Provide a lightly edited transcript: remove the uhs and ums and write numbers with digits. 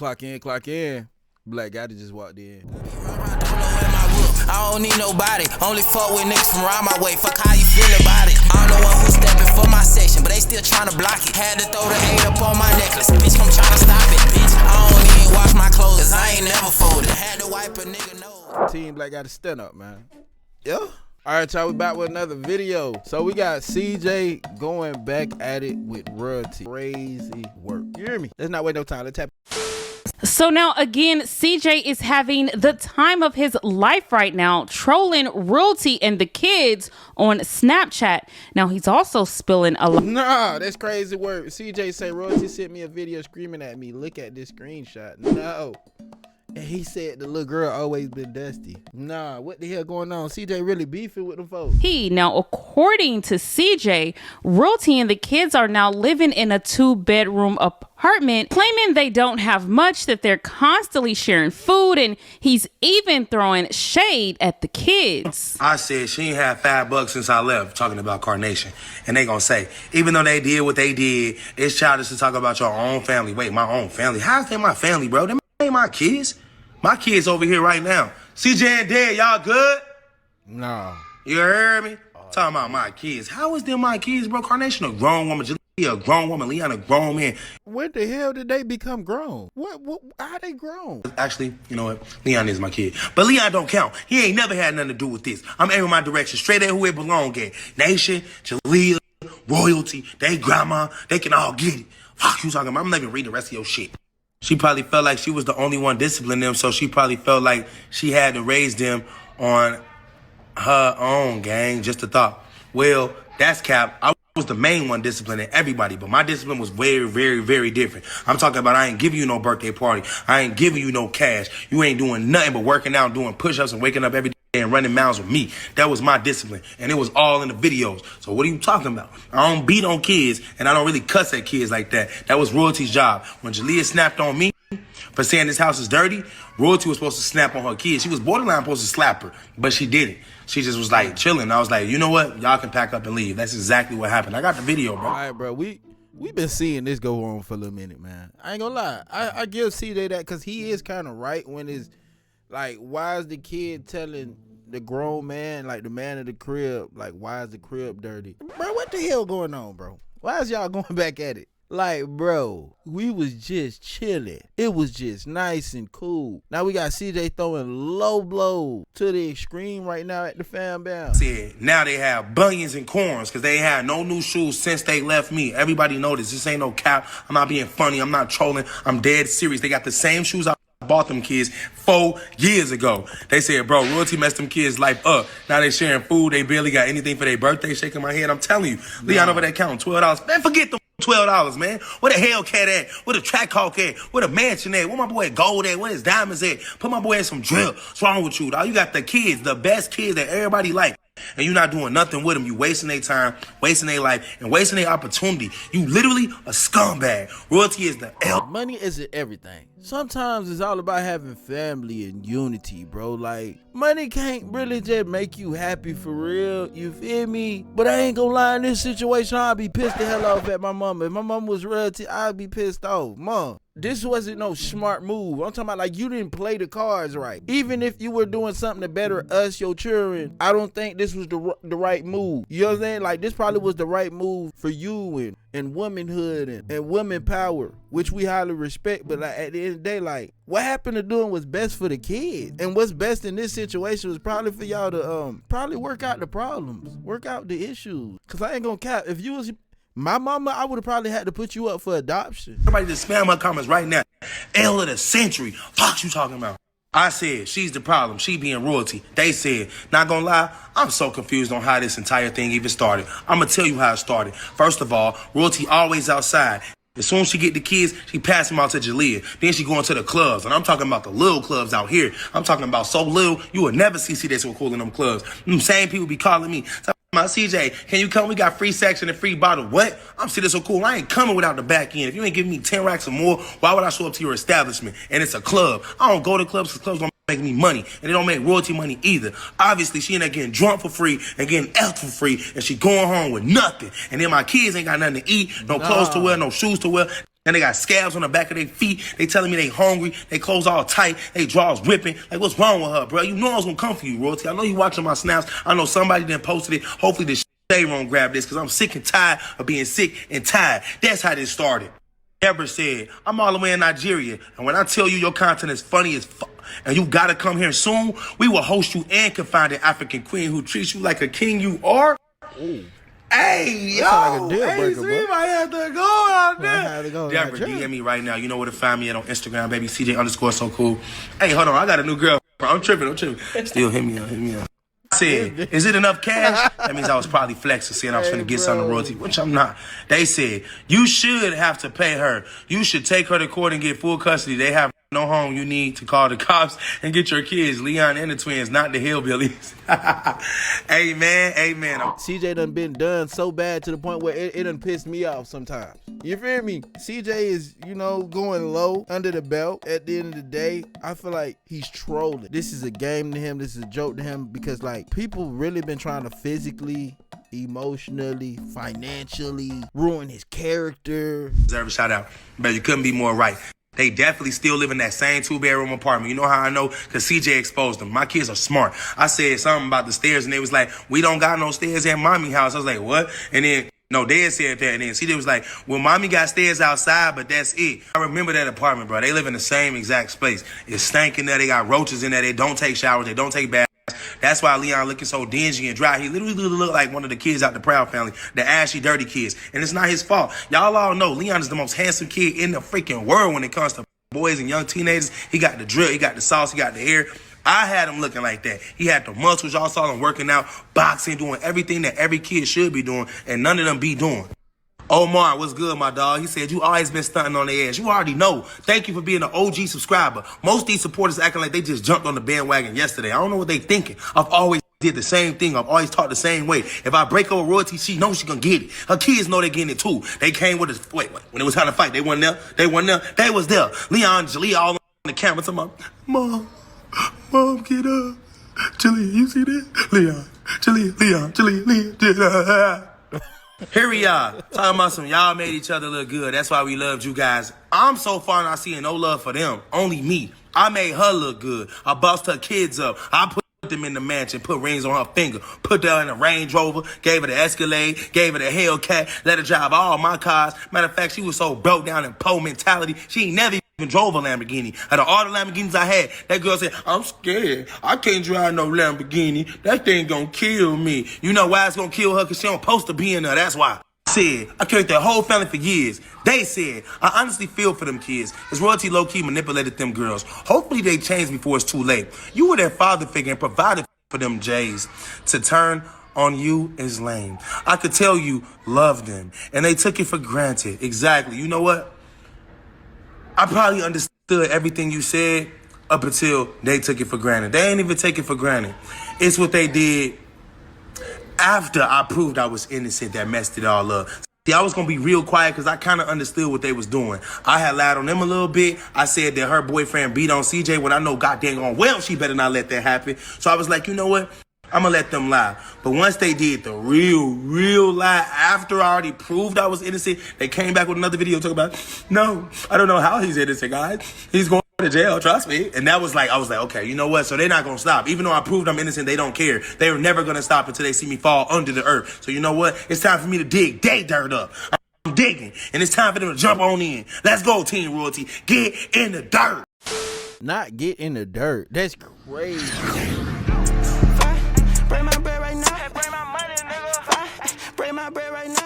Clock in, clock in. Black guy that just walked in. I don't need nobody, only fuck with niggas from around my way. Fuck how you feel about it. I don't know who's stepping for my section, but they still tryna block it. Had to throw the 8 up on my necklace, bitch, come tryna stop it, bitch. I don't even wash my clothes, cause I ain't never folded. Had to wipe a nigga nose. Team Black got to stand up, man. Yeah. All right, y'all, we back with another video. So we got CJ going back at it with royalty. Crazy work. You hear me? Let's not wait no time. Let's tap. So now again, CJ is having the time of his life right now, trolling royalty and the kids on Snapchat. Now he's also spilling a lot. Nah, that's crazy work. CJ say royalty sent me a video screaming at me. Look at this screenshot. No. And he said the little girl always been dusty. Nah, what the hell going on? CJ really beefing with them folks. Now, according to CJ, royalty and the kids are now living in a 2-bedroom apartment, claiming they don't have much, that they're constantly sharing food, and he's even throwing shade at the kids. I said she ain't had $5 since I left, talking about Carnation. And they gonna say, even though they did what they did, it's childish to talk about your own family. Wait, my own family? How's that my family, bro? Them ain't my kids. My kids over here right now. CJ and Dad, y'all good? Nah. You heard me? Talking about my kids. How is them my kids, bro? Carnation a grown woman. Jalea a grown woman. Leon a grown man. When the hell did they become grown? What how they grown? Actually, you know what? Leon is my kid. But Leon don't count. He ain't never had nothing to do with this. I'm aiming my direction straight at who it belong at. Nation, Jalea, royalty, they grandma, they can all get it. Fuck you talking about? I'm not even reading the rest of your shit. She probably felt like she was the only one disciplining them, so she probably felt like she had to raise them on her own, gang. Just a thought. Well, that's cap. I was the main one disciplining everybody, but my discipline was very, very, very different. I'm talking about I ain't giving you no birthday party. I ain't giving you no cash. You ain't doing nothing but working out, doing push-ups, and waking up every day and running miles with me. That was my discipline, and it was all in the videos. So what are you talking about? I don't beat on kids, and I don't really cuss at kids like that. That was royalty's job. When Jalea snapped on me for saying this house is dirty, royalty was supposed to snap on her kids. She was borderline supposed to slap her, but she didn't. She just was like chilling. I was like, you know what? Y'all can pack up and leave. That's exactly what happened. I got the video, bro. All right, bro. We been seeing this go on for a little minute, man. I ain't gonna lie. I give CJ that because he is kind of right when it's like, why is the kid telling the grown man, like the man of the crib, like, why is the crib dirty? Bro, what the hell going on, bro? Why is y'all going back at it? Like, bro, we was just chilling. It was just nice and cool. Now we got CJ throwing low blow to the extreme right now at the fan bam. Said now they have bunions and corns because they ain't had no new shoes since they left me. Everybody know this. This ain't no cap. I'm not being funny. I'm not trolling. I'm dead serious. They got the same shoes I bought them kids 4 years ago. They said, bro, royalty messed them kids' life up. Now they sharing food. They barely got anything for their birthday. Shaking my head. I'm telling you. Leon over there counting $12. Man, forget them $12, man. Where the Hellcat at? Where the Trackhawk at? Where the mansion at? Where my boy Gold at? Where his diamonds at? Put my boy in some drill. What's wrong with you, dog? You got the kids, the best kids that everybody like. And you're not doing nothing with them. You wasting their time, wasting their life, and wasting their opportunity. You literally a scumbag. Royalty is the L. Money isn't everything. Sometimes it's all about having family and unity, bro. Like, money can't really just make you happy for real. You feel me? But I ain't gonna lie, in this situation, I'd be pissed the hell off at my mama. If my mama was royalty, I'd be pissed off. Mom, this wasn't no smart move. I'm talking about, like, you didn't play the cards right. Even if you were doing something to better us, your children, I don't think this was the right move. You know what I'm saying? Like, this probably was the right move for you and womanhood and women power, which we highly respect. But like, at the end of the day, like, what happened to doing what's best for the kids? And what's best in this situation was probably for y'all to probably work out the problems, work out the issues. Cause I ain't gonna cap. If you was my mama, I would have probably had to put you up for adoption. Everybody just spam her comments right now. L of the century. Fuck you talking about? I said, she's the problem. She being royalty. They said, not gonna lie, I'm so confused on how this entire thing even started. I'm gonna tell you how it started. First of all, royalty always outside. As soon as she get the kids, she pass them out to Jalea. Then she going to the clubs. And I'm talking about the little clubs out here. I'm talking about so little, you would never see this so cool in them clubs. Them same people be calling me. My CJ, can you come? We got free section and free bottle. What? I'm sitting so cool. I ain't coming without the back end. If you ain't giving me 10 racks or more, why would I show up to your establishment? And it's a club. I don't go to clubs because clubs don't make me money. And they don't make royalty money either. Obviously, she ain't getting drunk for free and getting out for free. And she going home with nothing. And then my kids ain't got nothing to eat, no clothes to wear, no shoes to wear. And they got scabs on the back of their feet. They telling me they hungry. They clothes all tight. They drawers ripping. Like, what's wrong with her, bro? You know I was gonna come for you, Royalty. I know you watching my snaps. I know somebody done posted it. Hopefully the shade won't grab this because I'm sick and tired of being sick and tired. That's how this started. Deborah said, I'm all the way in Nigeria. And when I tell you your content is funny as fuck, and you gotta come here soon, we will host you and confide the African queen who treats you like a king you are. Ooh. Hey, yo, like a deal breaker, see, bro. I had to go out there. I had to go Deborah, Nigeria. DM me right now. You know where to find me at on Instagram, baby. CJ_so cool. Hey, hold on. I got a new girl. I'm tripping. Still hit me up. I said, is it enough cash? That means I was probably flexing, saying I was finna get something royalty, which I'm not. They said, you should have to pay her. You should take her to court and get full custody. They have no home. You need to call the cops and get your kids, Leon and the twins, not the hillbillies. Amen. CJ done been done so bad to the point where it done pissed me off sometimes. You feel me? CJ is, going low under the belt. At the end of the day, I feel like he's trolling. This is a game to him. This is a joke to him because, people really been trying to physically, emotionally, financially ruin his character. Deserve a shout out. But you couldn't be more right. They definitely still live in that same 2-bedroom apartment. You know how I know? Because CJ exposed them. My kids are smart. I said something about the stairs, and they was like, we don't got no stairs at mommy house. I was like, what? And then, no, Dad said that. And then CJ was like, well, mommy got stairs outside, but that's it. I remember that apartment, bro. They live in the same exact space. It's stinking there. They got roaches in there. They don't take showers. They don't take baths. That's why Leon looking so dingy and dry. He literally look like one of the kids out the Proud Family, the ashy, dirty kids. And it's not his fault. Y'all all know Leon is the most handsome kid in the freaking world when it comes to boys and young teenagers. He got the drill, he got the sauce, he got the hair. I had him looking like that. He had the muscles. Y'all saw him working out, boxing, doing everything that every kid should be doing, and none of them be doing. Omar, what's good, my dog? He said, you always been stunting on their ass. You already know. Thank you for being an OG subscriber. Most of these supporters acting like they just jumped on the bandwagon yesterday. I don't know what they thinking. I've always did the same thing. I've always taught the same way. If I break over royalty, she knows she gonna get it. Her kids know they getting it too. They came with us. Wait. When it was time to fight, they wasn't there. They was there. Leon, Jalea, all on the camera talking about, Mom, get up. Jalea, you see that? Leon, Jalea. Here we are, talking about some y'all made each other look good. That's why we loved you guys. I'm so far not seeing no love for them, only me. I made her look good. I bossed her kids up. I put them in the mansion, put rings on her finger, put her in a Range Rover, gave her the Escalade, gave her the Hellcat, let her drive all my cars. Matter of fact, she was so broke down in poor mentality, she ain't never even drove a Lamborghini. Out of all the Lamborghinis I had, that girl said, I'm scared. I can't drive no Lamborghini. That thing gonna kill me. You know why it's gonna kill her? Because she don't supposed to be in there. That's why. Said, I carried their whole family for years. They said, I honestly feel for them kids. His royalty low-key manipulated them girls. Hopefully they change before it's too late. You were their father figure and provided for them Jays. To turn on you is lame. I could tell you love them, and they took it for granted. Exactly. You know what? I probably understood everything you said up until they took it for granted. They ain't even take it for granted. It's what they did after I proved I was innocent that messed it all up. See, I was going to be real quiet because I kind of understood what they was doing. I had lied on them a little bit. I said that her boyfriend beat on CJ when I know goddamn well she better not let that happen. So I was like, you know what? I'm going to let them lie. But once they did the real lie, after I already proved I was innocent, they came back with another video talking about, no, I don't know how he's innocent, guys. He's going to jail, trust me. And that was like, I was like, okay, you know what? So they're not going to stop. Even though I proved I'm innocent, they don't care. They were never going to stop until they see me fall under the earth. So you know what? It's time for me to dig they dirt up. I'm digging. And it's time for them to jump on in. Let's go, Team Royalty. Get in the dirt. Not get in the dirt. That's crazy. Bring my bread right now. Bring my money, nigga. Bring my bread right now.